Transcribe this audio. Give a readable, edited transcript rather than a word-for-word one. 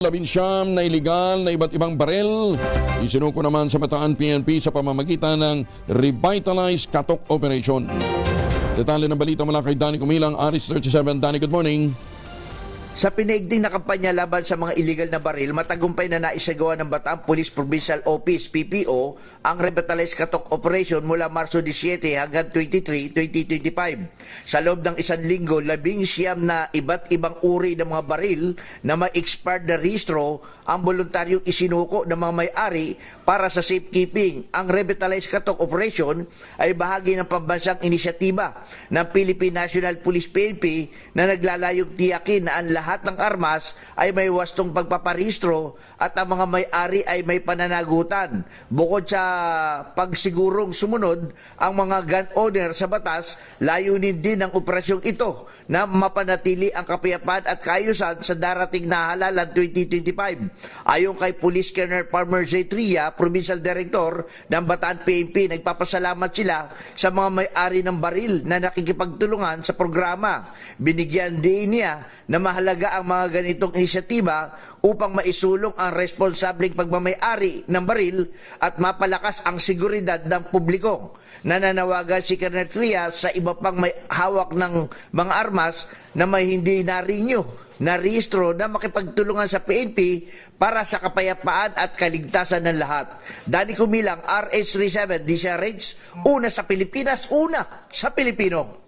19 na iligal na iba't ibang barel, isinuko naman sa Bataan PNP sa pamamagitan ng Revitalize Katok Operation. Detalye ng balita mula kay Danny Kumilang, Aris 37. Danny, good morning. Sa pinaigting na kampanya laban sa mga illegal na baril, matagumpay na naisagawa ng Bataan Police Provincial Office PPO ang Revitalize Katok Operation mula Marso 17 hanggang 23, 2025. Sa loob ng isang linggo, 19 na iba't ibang uri ng mga baril na may expired na rehistro ang voluntaryong isinuko ng mga may-ari para sa safekeeping. Ang Revitalize Katok Operation ay bahagi ng pambansang inisyatiba ng Philippine National Police PNP na naglalayong tiyakin na ang lahat ng armas ay may wastong pagpaparehistro at ang mga may-ari ay may pananagutan. Bukod sa pagsigurong sumunod ang mga gun owner sa batas, layunin din ng operasyong ito na mapanatili ang kapayapaan at kaayusan sa darating na halalan 2025. Ayon kay Police Colonel Palmer J. Tria, Provincial Director ng Bataan PNP, nagpapasalamat sila sa mga may-ari ng baril na nakikipagtulungan sa programa. Binigyan din niya na mahalaga ang mga ganitong inisyatiba upang maisulong ang responsableng pagmamay-ari ng baril at mapalakas ang seguridad ng publiko. Nananawagan si Colonel Tria sa iba pang may hawak ng mga armas na may hindi na-renew na rehistro na makipagtulungan sa PNP para sa kapayapaan at kaligtasan ng lahat. Danny Kumilang, RH37, DCRH, una sa Pilipinas, una sa Pilipino.